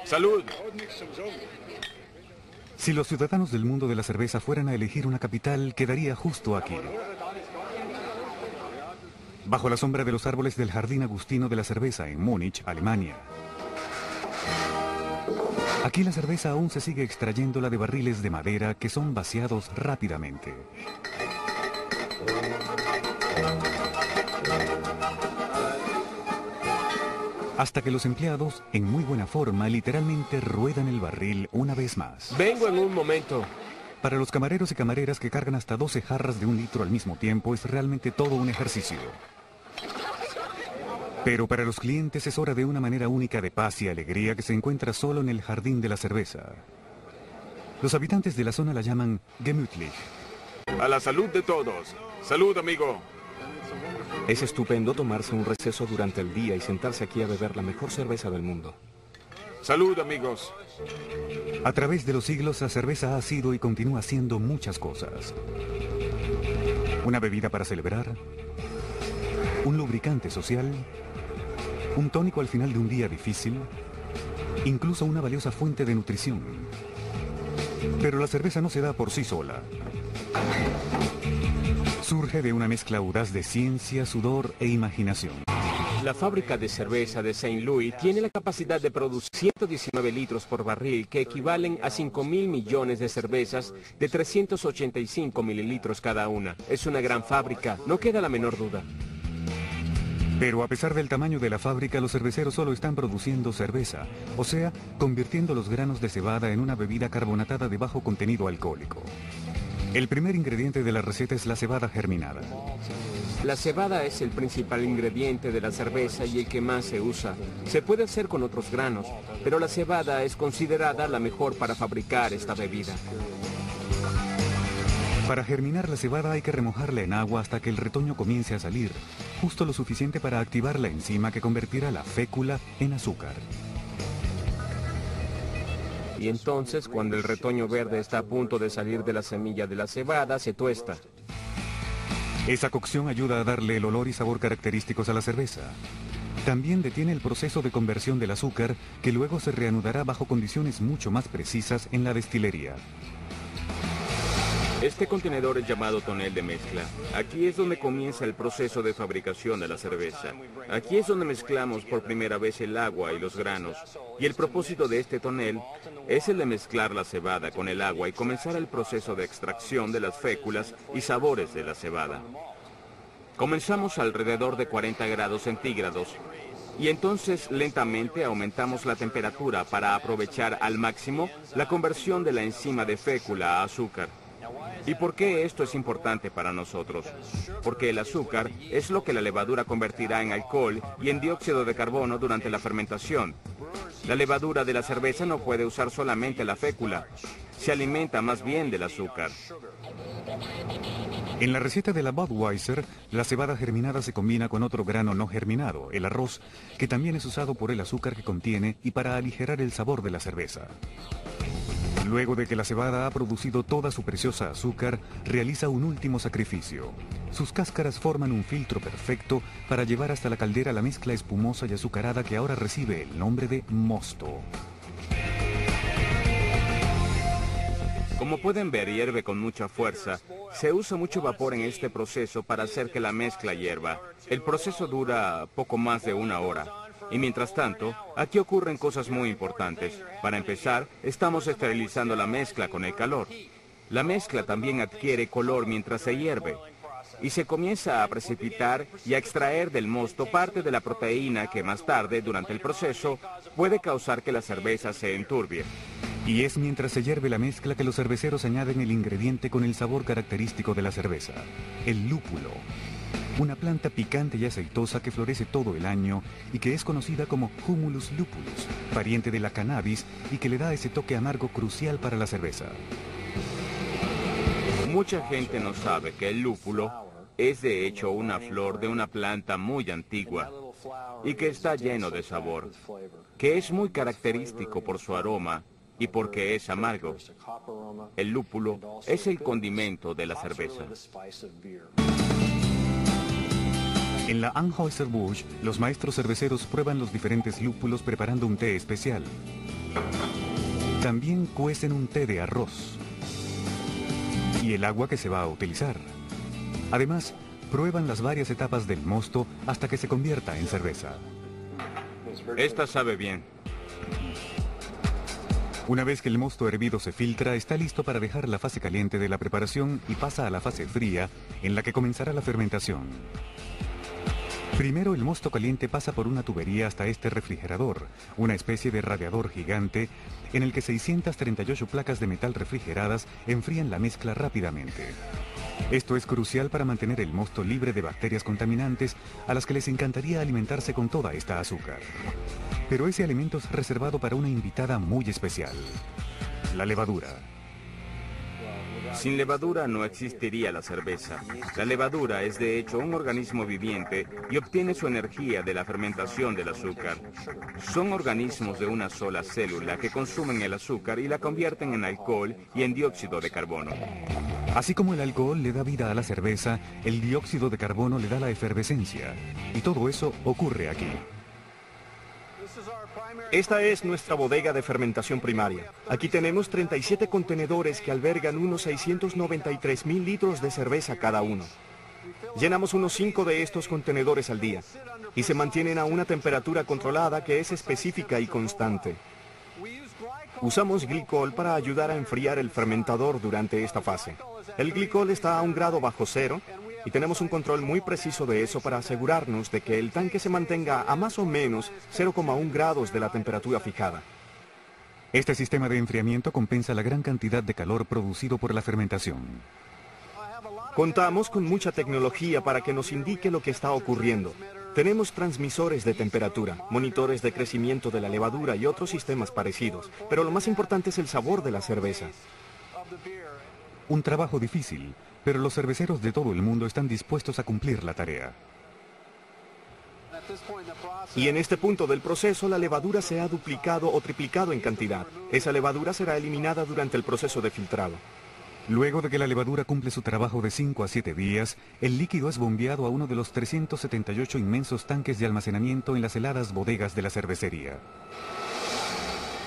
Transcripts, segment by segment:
¡Salud! Si los ciudadanos del mundo de la cerveza fueran a elegir una capital, quedaría justo aquí. Bajo la sombra de los árboles del Jardín Agustino de la Cerveza en Múnich, Alemania. Aquí la cerveza aún se sigue extrayéndola de barriles de madera que son vaciados rápidamente. Hasta que los empleados, en muy buena forma, literalmente ruedan el barril una vez más. Vengo en un momento. Para los camareros y camareras que cargan hasta 12 jarras de 1 litro al mismo tiempo, es realmente todo un ejercicio. Pero para los clientes es hora de una manera única de paz y alegría que se encuentra solo en el Jardín de la Cerveza. Los habitantes de la zona la llaman gemütlich. A la salud de todos. Salud, amigo. Es estupendo tomarse un receso durante el día y sentarse aquí a beber la mejor cerveza del mundo. Salud, amigos. A través de los siglos, la cerveza ha sido y continúa siendo muchas cosas. Una bebida para celebrar, un lubricante social, un tónico al final de un día difícil, incluso una valiosa fuente de nutrición. Pero la cerveza no se da por sí sola. Surge de una mezcla audaz de ciencia, sudor e imaginación. La fábrica de cerveza de Saint Louis tiene la capacidad de producir 119 litros por barril, que equivalen a 5.000 millones de cervezas de 385 mililitros cada una. Es una gran fábrica, no queda la menor duda. Pero a pesar del tamaño de la fábrica, los cerveceros solo están produciendo cerveza, o sea, convirtiendo los granos de cebada en una bebida carbonatada de bajo contenido alcohólico. El primer ingrediente de la receta es la cebada germinada. La cebada es el principal ingrediente de la cerveza y el que más se usa. Se puede hacer con otros granos, pero la cebada es considerada la mejor para fabricar esta bebida. Para germinar la cebada hay que remojarla en agua hasta que el retoño comience a salir, justo lo suficiente para activar la enzima que convertirá la fécula en azúcar. Y entonces, cuando el retoño verde está a punto de salir de la semilla de la cebada, se tuesta. Esa cocción ayuda a darle el olor y sabor característicos a la cerveza. También detiene el proceso de conversión del azúcar, que luego se reanudará bajo condiciones mucho más precisas en la destilería. Este contenedor es llamado tonel de mezcla. Aquí es donde comienza el proceso de fabricación de la cerveza. Aquí es donde mezclamos por primera vez el agua y los granos. Y el propósito de este tonel es el de mezclar la cebada con el agua y comenzar el proceso de extracción de las féculas y sabores de la cebada. Comenzamos alrededor de 40 grados centígrados. Y entonces lentamente aumentamos la temperatura para aprovechar al máximo la conversión de la enzima de fécula a azúcar. ¿Y por qué esto es importante para nosotros? Porque el azúcar es lo que la levadura convertirá en alcohol y en dióxido de carbono durante la fermentación. La levadura de la cerveza no puede usar solamente la fécula, se alimenta más bien del azúcar. En la receta de la Budweiser, la cebada germinada se combina con otro grano no germinado, el arroz, que también es usado por el azúcar que contiene y para aligerar el sabor de la cerveza. Luego de que la cebada ha producido toda su preciosa azúcar, realiza un último sacrificio. Sus cáscaras forman un filtro perfecto para llevar hasta la caldera la mezcla espumosa y azucarada que ahora recibe el nombre de mosto. Como pueden ver, hierve con mucha fuerza. Se usa mucho vapor en este proceso para hacer que la mezcla hierva. El proceso dura poco más de 1 hora. Y mientras tanto, aquí ocurren cosas muy importantes. Para empezar, estamos esterilizando la mezcla con el calor. La mezcla también adquiere color mientras se hierve. Y se comienza a precipitar y a extraer del mosto parte de la proteína que más tarde, durante el proceso, puede causar que la cerveza se enturbie. Y es mientras se hierve la mezcla que los cerveceros añaden el ingrediente con el sabor característico de la cerveza, el lúpulo. Una planta picante y aceitosa que florece todo el año y que es conocida como Humulus lupulus, pariente de la cannabis y que le da ese toque amargo crucial para la cerveza. Mucha gente no sabe que el lúpulo es de hecho una flor de una planta muy antigua y que está lleno de sabor, que es muy característico por su aroma y porque es amargo. El lúpulo es el condimento de la cerveza. En la Anheuser-Busch, los maestros cerveceros prueban los diferentes lúpulos preparando un té especial. También cuecen un té de arroz y el agua que se va a utilizar. Además, prueban las varias etapas del mosto hasta que se convierta en cerveza. Esta sabe bien. Una vez que el mosto hervido se filtra, está listo para dejar la fase caliente de la preparación y pasa a la fase fría, en la que comenzará la fermentación. Primero el mosto caliente pasa por una tubería hasta este refrigerador, una especie de radiador gigante en el que 638 placas de metal refrigeradas enfrían la mezcla rápidamente. Esto es crucial para mantener el mosto libre de bacterias contaminantes a las que les encantaría alimentarse con toda esta azúcar. Pero ese alimento es reservado para una invitada muy especial, la levadura. Sin levadura no existiría la cerveza. La levadura es de hecho un organismo viviente y obtiene su energía de la fermentación del azúcar. Son organismos de una sola célula que consumen el azúcar y la convierten en alcohol y en dióxido de carbono. Así como el alcohol le da vida a la cerveza, el dióxido de carbono le da la efervescencia. Y todo eso ocurre aquí. Esta es nuestra bodega de fermentación primaria. Aquí tenemos 37 contenedores que albergan unos 693,000 litros de cerveza cada uno. Llenamos unos 5 de estos contenedores al día y se mantienen a una temperatura controlada que es específica y constante. Usamos glicol para ayudar a enfriar el fermentador durante esta fase. El glicol está a 1 grado bajo cero y tenemos un control muy preciso de eso para asegurarnos de que el tanque se mantenga a más o menos 0,1 grados de la temperatura fijada. Este sistema de enfriamiento compensa la gran cantidad de calor producido por la fermentación. Contamos con mucha tecnología para que nos indique lo que está ocurriendo. Tenemos transmisores de temperatura, monitores de crecimiento de la levadura y otros sistemas parecidos. Pero lo más importante es el sabor de la cerveza. Un trabajo difícil, pero los cerveceros de todo el mundo están dispuestos a cumplir la tarea. Y en este punto del proceso, la levadura se ha duplicado o triplicado en cantidad. Esa levadura será eliminada durante el proceso de filtrado. Luego de que la levadura cumple su trabajo de 5 a 7 días, el líquido es bombeado a uno de los 378 inmensos tanques de almacenamiento en las heladas bodegas de la cervecería.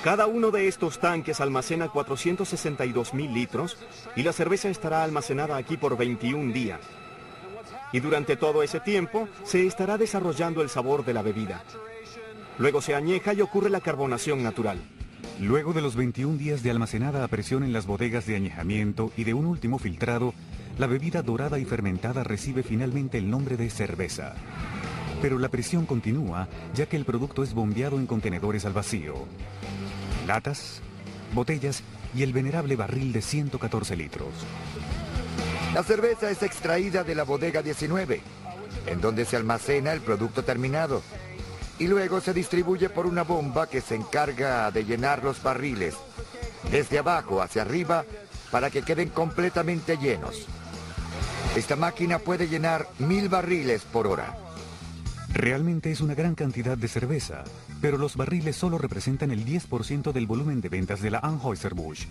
Cada uno de estos tanques almacena 462,000 litros y la cerveza estará almacenada aquí por 21 días. Y durante todo ese tiempo se estará desarrollando el sabor de la bebida. Luego se añeja y ocurre la carbonación natural. Luego de los 21 días de almacenada a presión en las bodegas de añejamiento y de un último filtrado, la bebida dorada y fermentada recibe finalmente el nombre de cerveza. Pero la presión continúa, ya que el producto es bombeado en contenedores al vacío. Latas, botellas y el venerable barril de 114 litros. La cerveza es extraída de la bodega 19, en donde se almacena el producto terminado. Y luego se distribuye por una bomba que se encarga de llenar los barriles, desde abajo hacia arriba, para que queden completamente llenos. Esta máquina puede llenar 1000 barriles por hora. Realmente es una gran cantidad de cerveza, pero los barriles solo representan el 10% del volumen de ventas de la Anheuser-Busch.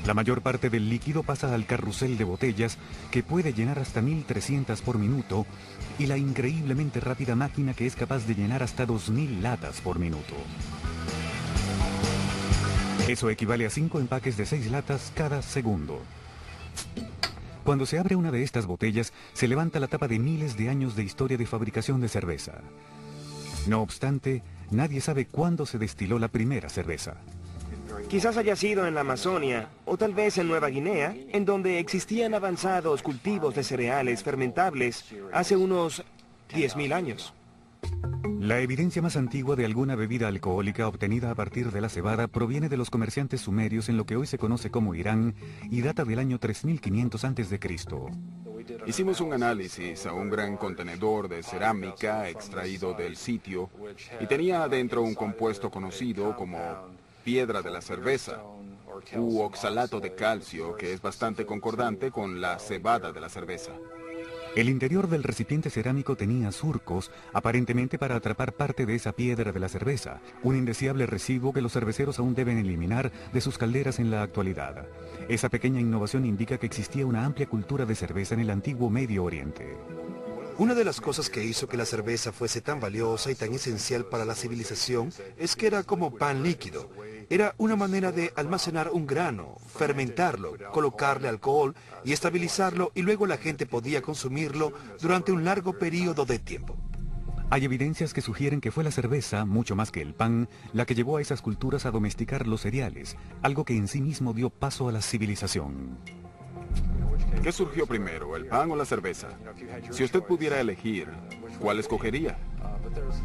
La mayor parte del líquido pasa al carrusel de botellas, que puede llenar hasta 1300 por minuto, y la increíblemente rápida máquina que es capaz de llenar hasta 2000 latas por minuto. Eso equivale a 5 empaques de 6 latas cada segundo. Cuando se abre una de estas botellas, se levanta la tapa de miles de años de historia de fabricación de cerveza. No obstante, nadie sabe cuándo se destiló la primera cerveza. Quizás haya sido en la Amazonia, o tal vez en Nueva Guinea, en donde existían avanzados cultivos de cereales fermentables hace unos 10.000 años. La evidencia más antigua de alguna bebida alcohólica obtenida a partir de la cebada proviene de los comerciantes sumerios en lo que hoy se conoce como Irán y data del año 3500 a.C. Hicimos un análisis a un gran contenedor de cerámica extraído del sitio y tenía adentro un compuesto conocido como piedra de la cerveza, u oxalato de calcio, que es bastante concordante con la cebada de la cerveza. El interior del recipiente cerámico tenía surcos, aparentemente para atrapar parte de esa piedra de la cerveza, un indeseable residuo que los cerveceros aún deben eliminar de sus calderas en la actualidad. Esa pequeña innovación indica que existía una amplia cultura de cerveza en el antiguo Medio Oriente. Una de las cosas que hizo que la cerveza fuese tan valiosa y tan esencial para la civilización es que era como pan líquido. Era una manera de almacenar un grano, fermentarlo, colocarle alcohol y estabilizarlo, y luego la gente podía consumirlo durante un largo periodo de tiempo. Hay evidencias que sugieren que fue la cerveza, mucho más que el pan, la que llevó a esas culturas a domesticar los cereales, algo que en sí mismo dio paso a la civilización. ¿Qué surgió primero, el pan o la cerveza? Si usted pudiera elegir, ¿cuál escogería?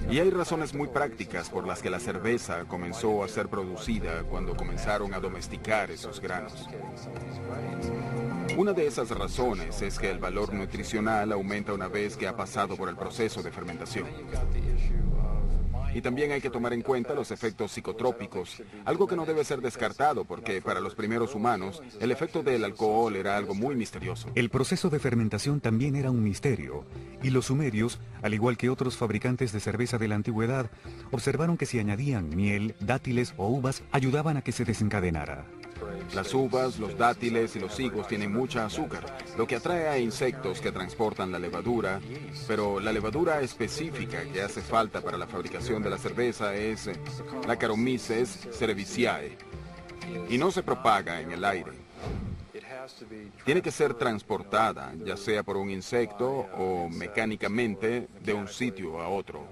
Y hay razones muy prácticas por las que la cerveza comenzó a ser producida cuando comenzaron a domesticar esos granos. Una de esas razones es que el valor nutricional aumenta una vez que ha pasado por el proceso de fermentación. Y también hay que tomar en cuenta los efectos psicotrópicos, algo que no debe ser descartado porque para los primeros humanos el efecto del alcohol era algo muy misterioso. El proceso de fermentación también era un misterio, y los sumerios, al igual que otros fabricantes de cerveza de la antigüedad, observaron que si añadían miel, dátiles o uvas, ayudaban a que se desencadenara. Las uvas, los dátiles y los higos tienen mucha azúcar, lo que atrae a insectos que transportan la levadura, pero la levadura específica que hace falta para la fabricación de la cerveza es la Saccharomyces cerevisiae, y no se propaga en el aire. Tiene que ser transportada, ya sea por un insecto o mecánicamente, de un sitio a otro.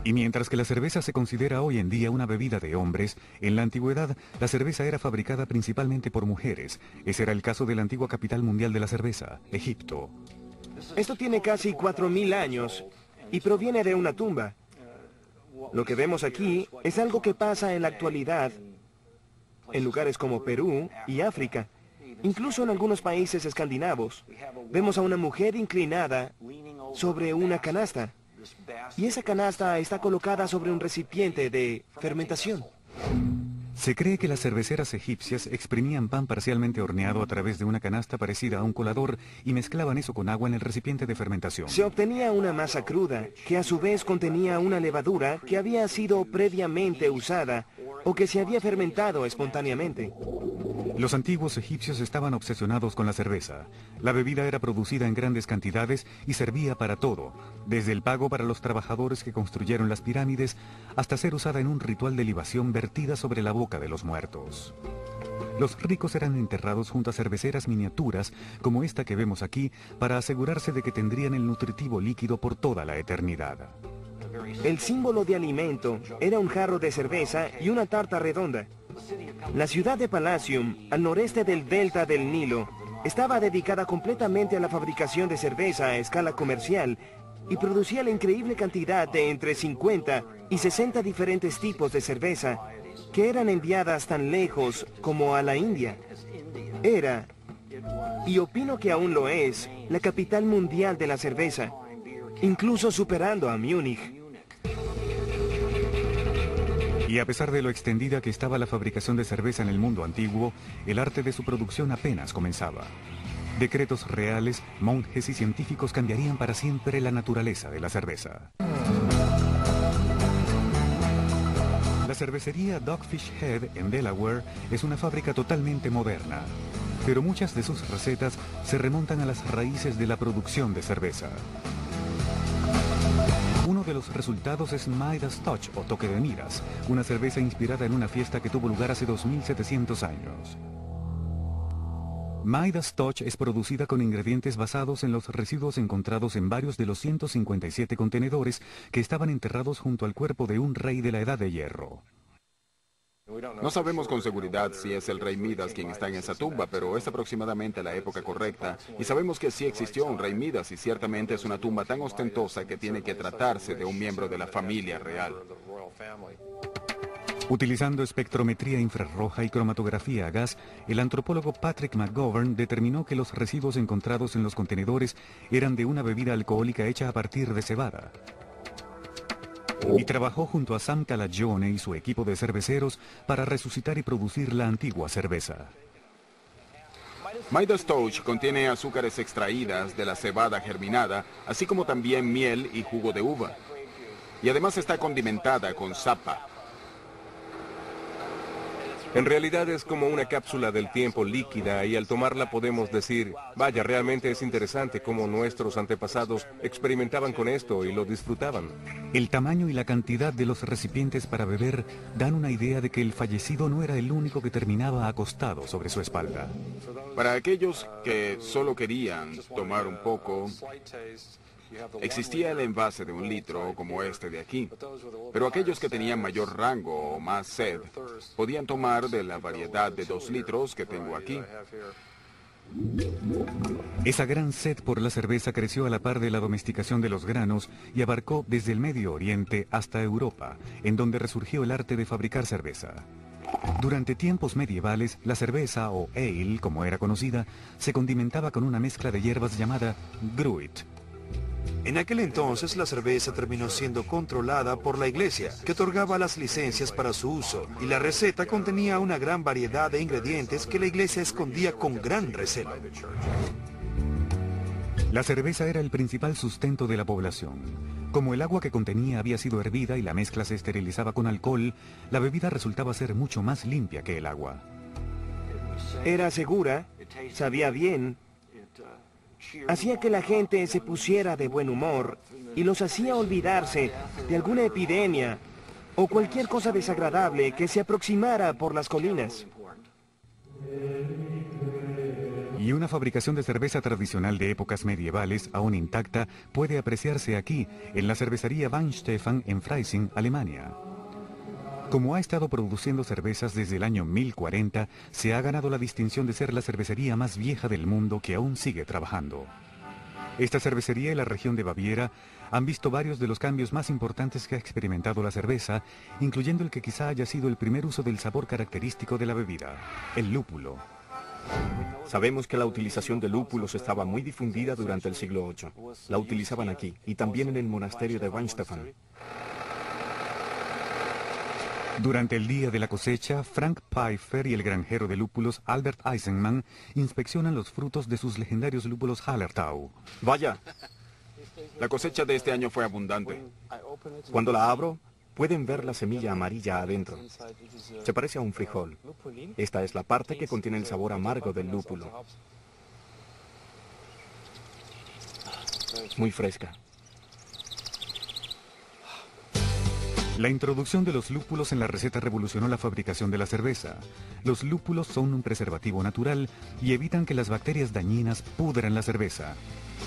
Y mientras que la cerveza se considera hoy en día una bebida de hombres, en la antigüedad la cerveza era fabricada principalmente por mujeres. Ese era el caso de la antigua capital mundial de la cerveza, Egipto. Esto tiene casi 4000 años y proviene de una tumba. Lo que vemos aquí es algo que pasa en la actualidad en lugares como Perú y África. Incluso en algunos países escandinavos, vemos a una mujer inclinada sobre una canasta. Y esa canasta está colocada sobre un recipiente de fermentación. Se cree que las cerveceras egipcias exprimían pan parcialmente horneado a través de una canasta parecida a un colador y mezclaban eso con agua en el recipiente de fermentación. Se obtenía una masa cruda, que a su vez contenía una levadura que había sido previamente usada o que se había fermentado espontáneamente. Los antiguos egipcios estaban obsesionados con la cerveza. La bebida era producida en grandes cantidades y servía para todo, desde el pago para los trabajadores que construyeron las pirámides hasta ser usada en un ritual de libación vertida sobre la boca de los muertos. Los ricos eran enterrados junto a cerveceras miniaturas como esta que vemos aquí para asegurarse de que tendrían el nutritivo líquido por toda la eternidad. El símbolo de alimento era un jarro de cerveza y una tarta redonda. La ciudad de Palatium, al noreste del delta del Nilo, estaba dedicada completamente a la fabricación de cerveza a escala comercial y producía la increíble cantidad de entre 50 y 60 diferentes tipos de cerveza que eran enviadas tan lejos como a la India. Era, y opino que aún lo es, la capital mundial de la cerveza, incluso superando a Múnich. Y a pesar de lo extendida que estaba la fabricación de cerveza en el mundo antiguo, el arte de su producción apenas comenzaba. Decretos reales, monjes y científicos cambiarían para siempre la naturaleza de la cerveza. La cervecería Dogfish Head en Delaware es una fábrica totalmente moderna, pero muchas de sus recetas se remontan a las raíces de la producción de cerveza. Uno de los resultados es Midas Touch, o toque de miras, una cerveza inspirada en una fiesta que tuvo lugar hace 2700 años. Midas Touch es producida con ingredientes basados en los residuos encontrados en varios de los 157 contenedores que estaban enterrados junto al cuerpo de un rey de la Edad de Hierro. No sabemos con seguridad si es el rey Midas quien está en esa tumba, pero es aproximadamente la época correcta. Y sabemos que sí existió un rey Midas y ciertamente es una tumba tan ostentosa que tiene que tratarse de un miembro de la familia real. Utilizando espectrometría infrarroja y cromatografía a gas, el antropólogo Patrick McGovern determinó que los residuos encontrados en los contenedores eran de una bebida alcohólica hecha a partir de cebada. Y trabajó junto a Sam Calagione y su equipo de cerveceros para resucitar y producir la antigua cerveza. Midas Touch contiene azúcares extraídas de la cebada germinada, así como también miel y jugo de uva. Y además está condimentada con sapa. En realidad es como una cápsula del tiempo líquida y al tomarla podemos decir, vaya, realmente es interesante cómo nuestros antepasados experimentaban con esto y lo disfrutaban. El tamaño y la cantidad de los recipientes para beber dan una idea de que el fallecido no era el único que terminaba acostado sobre su espalda. Para aquellos que solo querían tomar un poco, existía el envase de 1 litro como este de aquí, pero aquellos que tenían mayor rango o más sed podían tomar de la variedad de 2 litros que tengo aquí. Esa gran sed por la cerveza creció a la par de la domesticación de los granos y abarcó desde el Medio Oriente hasta Europa, en donde resurgió el arte de fabricar cerveza. Durante tiempos medievales, la cerveza, o ale, como era conocida, se condimentaba con una mezcla de hierbas llamada gruit. En aquel entonces la cerveza terminó siendo controlada por la iglesia, que otorgaba las licencias para su uso, y la receta contenía una gran variedad de ingredientes que la iglesia escondía con gran recelo. La cerveza era el principal sustento de la población. Como el agua que contenía había sido hervida y la mezcla se esterilizaba con alcohol, la bebida resultaba ser mucho más limpia que el agua. Era segura, sabía bien, hacía que la gente se pusiera de buen humor y los hacía olvidarse de alguna epidemia o cualquier cosa desagradable que se aproximara por las colinas. Y una fabricación de cerveza tradicional de épocas medievales, aún intacta, puede apreciarse aquí, en la cervecería Weinstefan en Freising, Alemania. Como ha estado produciendo cervezas desde el año 1040, se ha ganado la distinción de ser la cervecería más vieja del mundo que aún sigue trabajando. Esta cervecería y la región de Baviera han visto varios de los cambios más importantes que ha experimentado la cerveza, incluyendo el que quizá haya sido el primer uso del sabor característico de la bebida, el lúpulo. Sabemos que la utilización de lúpulos estaba muy difundida durante el siglo VIII. La utilizaban aquí y también en el monasterio de Weinstefan. Durante el día de la cosecha, Frank Pfeiffer y el granjero de lúpulos Albert Eisenman inspeccionan los frutos de sus legendarios lúpulos Hallertau. Vaya, La cosecha de este año fue abundante. cuando la abro, pueden ver la semilla amarilla adentro. Se parece a un frijol. Esta es la parte que contiene el sabor amargo del lúpulo. Muy fresca. La introducción de los lúpulos en la receta revolucionó la fabricación de la cerveza. Los lúpulos son un preservativo natural y evitan que las bacterias dañinas pudran la cerveza.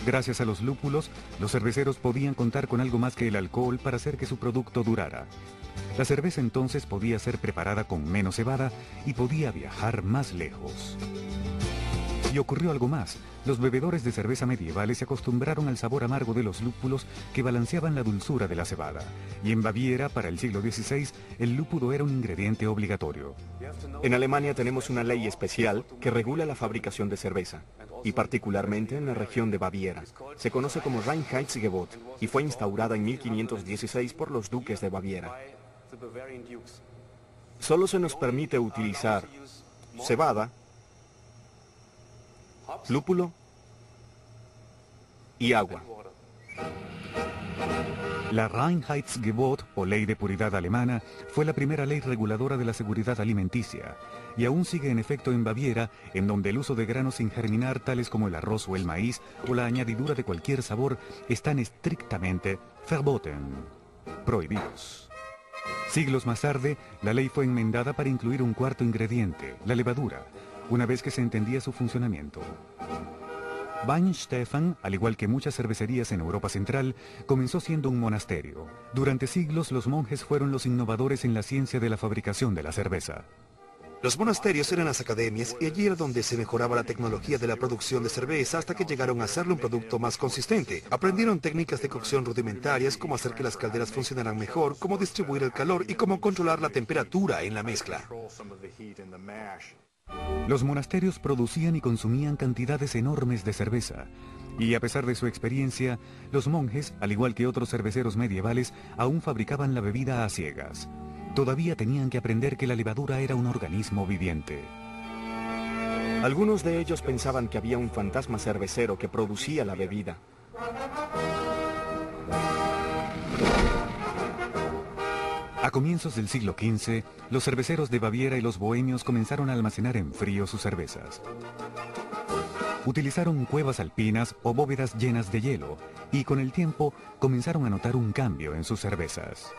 Gracias a los lúpulos, los cerveceros podían contar con algo más que el alcohol para hacer que su producto durara. La cerveza entonces podía ser preparada con menos cebada y podía viajar más lejos. Y ocurrió algo más. Los bebedores de cerveza medievales se acostumbraron al sabor amargo de los lúpulos que balanceaban la dulzura de la cebada. Y en Baviera, para el siglo XVI, el lúpulo era un ingrediente obligatorio. En Alemania tenemos una ley especial que regula la fabricación de cerveza, y particularmente en la región de Baviera. Se conoce como Reinheitsgebot y fue instaurada en 1516 por los duques de Baviera. Solo se nos permite utilizar cebada, lúpulo y agua. La Reinheitsgebot, o Ley de Puridad alemana, fue la primera ley reguladora de la seguridad alimenticia, y aún sigue en efecto en Baviera, en donde el uso de granos sin germinar, tales como el arroz o el maíz, o la añadidura de cualquier sabor, están estrictamente verboten, prohibidos. Siglos más tarde, la ley fue enmendada para incluir un cuarto ingrediente, la levadura, una vez que se entendía su funcionamiento. Weinstefan, al igual que muchas cervecerías en Europa Central, comenzó siendo un monasterio. Durante siglos los monjes fueron los innovadores en la ciencia de la fabricación de la cerveza. Los monasterios eran las academias y allí era donde se mejoraba la tecnología de la producción de cerveza hasta que llegaron a hacerle un producto más consistente. Aprendieron técnicas de cocción rudimentarias, como hacer que las calderas funcionaran mejor, cómo distribuir el calor y cómo controlar la temperatura en la mezcla. Los monasterios producían y consumían cantidades enormes de cerveza, y a pesar de su experiencia, los monjes, al igual que otros cerveceros medievales, aún fabricaban la bebida a ciegas. Todavía tenían que aprender que la levadura era un organismo viviente. Algunos de ellos pensaban que había un fantasma cervecero que producía la bebida. A comienzos del siglo XV, los cerveceros de Baviera y los bohemios comenzaron a almacenar en frío sus cervezas. Utilizaron cuevas alpinas o bóvedas llenas de hielo, y con el tiempo comenzaron a notar un cambio en sus cervezas.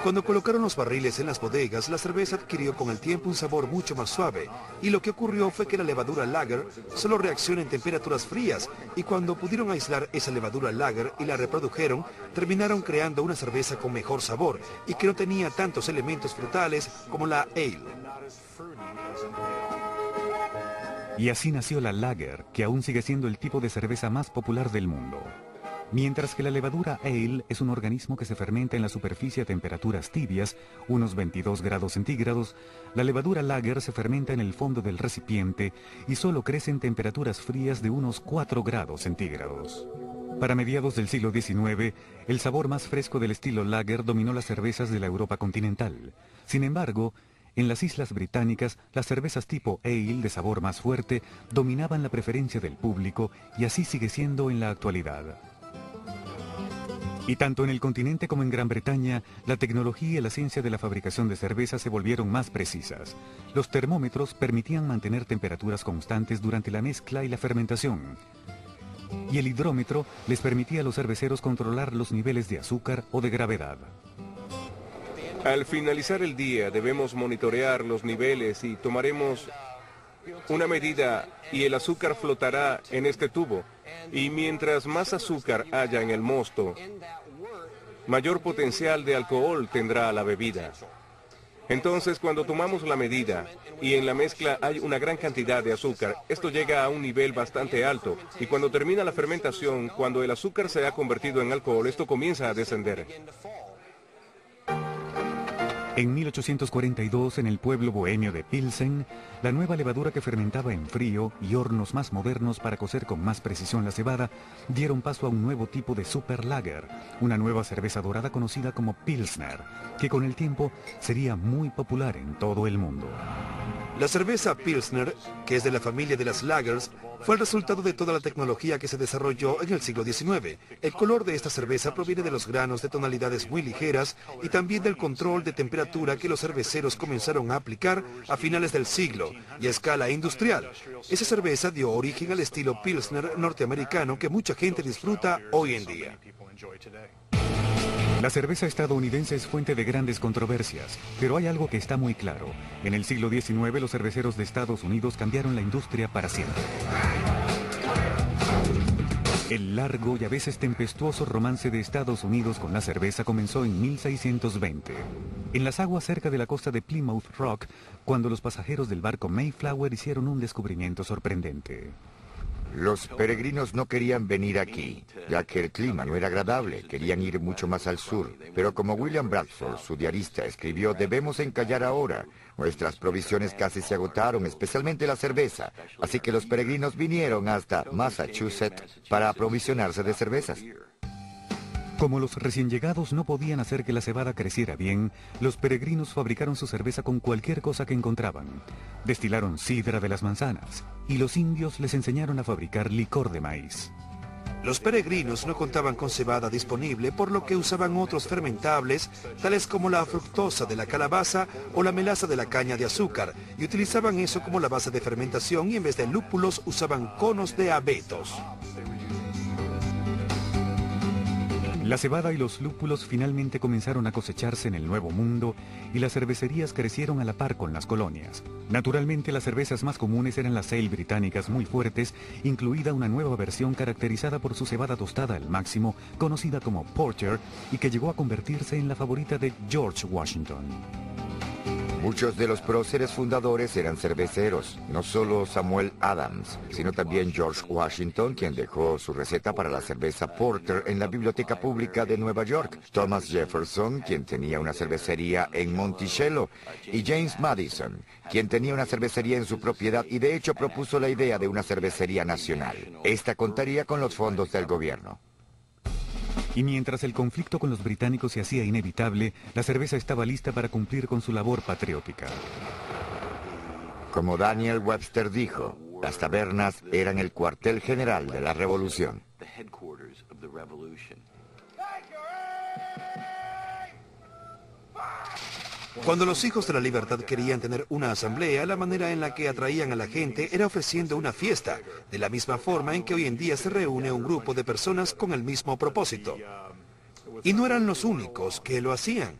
Cuando colocaron los barriles en las bodegas, la cerveza adquirió con el tiempo un sabor mucho más suave, y lo que ocurrió fue que la levadura lager solo reacciona en temperaturas frías, y cuando pudieron aislar esa levadura lager y la reprodujeron, terminaron creando una cerveza con mejor sabor, y que no tenía tantos elementos frutales como la ale. Y así nació la lager, que aún sigue siendo el tipo de cerveza más popular del mundo. Mientras que la levadura ale es un organismo que se fermenta en la superficie a temperaturas tibias, unos 22 grados centígrados, la levadura lager se fermenta en el fondo del recipiente y solo crece en temperaturas frías de unos 4 grados centígrados. Para mediados del siglo XIX, el sabor más fresco del estilo lager dominó las cervezas de la Europa continental. Sin embargo, en las islas británicas, las cervezas tipo ale de sabor más fuerte dominaban la preferencia del público y así sigue siendo en la actualidad. Y tanto en el continente como en Gran Bretaña, la tecnología y la ciencia de la fabricación de cerveza se volvieron más precisas. Los termómetros permitían mantener temperaturas constantes durante la mezcla y la fermentación. Y el hidrómetro les permitía a los cerveceros controlar los niveles de azúcar o de gravedad. Al finalizar el día debemos monitorear los niveles y tomaremos una medida y el azúcar flotará en este tubo. Y mientras más azúcar haya en el mosto, mayor potencial de alcohol tendrá la bebida. Entonces, cuando tomamos la medida y en la mezcla hay una gran cantidad de azúcar, esto llega a un nivel bastante alto. Y cuando termina la fermentación, cuando el azúcar se ha convertido en alcohol, esto comienza a descender. En 1842, en el pueblo bohemio de Pilsen, la nueva levadura que fermentaba en frío y hornos más modernos para cocer con más precisión la cebada, dieron paso a un nuevo tipo de super lager, una nueva cerveza dorada conocida como Pilsner, que con el tiempo sería muy popular en todo el mundo. La cerveza Pilsner, que es de la familia de las lagers, fue el resultado de toda la tecnología que se desarrolló en el siglo XIX. El color de esta cerveza proviene de los granos de tonalidades muy ligeras y también del control de temperatura que los cerveceros comenzaron a aplicar a finales del siglo y a escala industrial. Esa cerveza dio origen al estilo Pilsner norteamericano que mucha gente disfruta hoy en día. La cerveza estadounidense es fuente de grandes controversias, pero hay algo que está muy claro. En el siglo XIX los cerveceros de Estados Unidos cambiaron la industria para siempre. El largo y a veces tempestuoso romance de Estados Unidos con la cerveza comenzó en 1620. En las aguas cerca de la costa de Plymouth Rock, cuando los pasajeros del barco Mayflower hicieron un descubrimiento sorprendente. Los peregrinos no querían venir aquí, ya que el clima no era agradable, querían ir mucho más al sur. Pero como William Bradford, su diarista, escribió, debemos encallar ahora. Nuestras provisiones casi se agotaron, especialmente la cerveza. Así que los peregrinos vinieron hasta Massachusetts para aprovisionarse de cervezas. Como los recién llegados no podían hacer que la cebada creciera bien, los peregrinos fabricaron su cerveza con cualquier cosa que encontraban. Destilaron sidra de las manzanas, y los indios les enseñaron a fabricar licor de maíz. Los peregrinos no contaban con cebada disponible, por lo que usaban otros fermentables, tales como la fructosa de la calabaza o la melaza de la caña de azúcar, y utilizaban eso como la base de fermentación y en vez de lúpulos usaban conos de abetos. La cebada y los lúpulos finalmente comenzaron a cosecharse en el Nuevo Mundo y las cervecerías crecieron a la par con las colonias. Naturalmente, las cervezas más comunes eran las ale británicas muy fuertes, incluida una nueva versión caracterizada por su cebada tostada al máximo, conocida como Porter, y que llegó a convertirse en la favorita de George Washington. Muchos de los próceres fundadores eran cerveceros, no solo Samuel Adams, sino también George Washington, quien dejó su receta para la cerveza Porter en la Biblioteca Pública de Nueva York, Thomas Jefferson, quien tenía una cervecería en Monticello, y James Madison, quien tenía una cervecería en su propiedad y de hecho propuso la idea de una cervecería nacional. Esta contaría con los fondos del gobierno. Y mientras el conflicto con los británicos se hacía inevitable, la cerveza estaba lista para cumplir con su labor patriótica. Como Daniel Webster dijo, las tabernas eran el cuartel general de la revolución. Cuando los hijos de la libertad querían tener una asamblea, la manera en la que atraían a la gente era ofreciendo una fiesta, de la misma forma en que hoy en día se reúne un grupo de personas con el mismo propósito. Y no eran los únicos que lo hacían.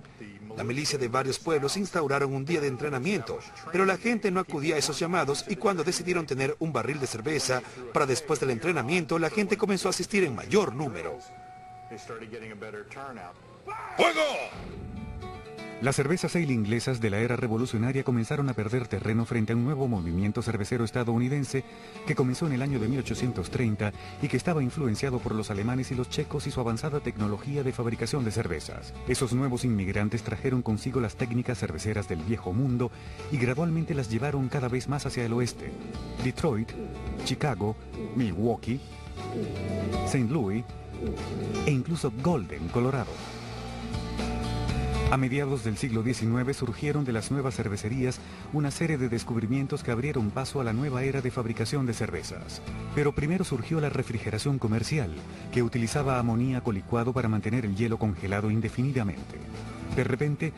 La milicia de varios pueblos instauraron un día de entrenamiento, pero la gente no acudía a esos llamados y cuando decidieron tener un barril de cerveza para después del entrenamiento, la gente comenzó a asistir en mayor número. ¡Fuego! Las cervezas ale inglesas de la era revolucionaria comenzaron a perder terreno frente a un nuevo movimiento cervecero estadounidense que comenzó en el año de 1830 y que estaba influenciado por los alemanes y los checos y su avanzada tecnología de fabricación de cervezas. Esos nuevos inmigrantes trajeron consigo las técnicas cerveceras del viejo mundo y gradualmente las llevaron cada vez más hacia el oeste. Detroit, Chicago, Milwaukee, St. Louis e incluso Golden, Colorado. A mediados del siglo XIX surgieron de las nuevas cervecerías una serie de descubrimientos que abrieron paso a la nueva era de fabricación de cervezas. Pero primero surgió la refrigeración comercial, que utilizaba amoníaco licuado para mantener el hielo congelado indefinidamente. De repente,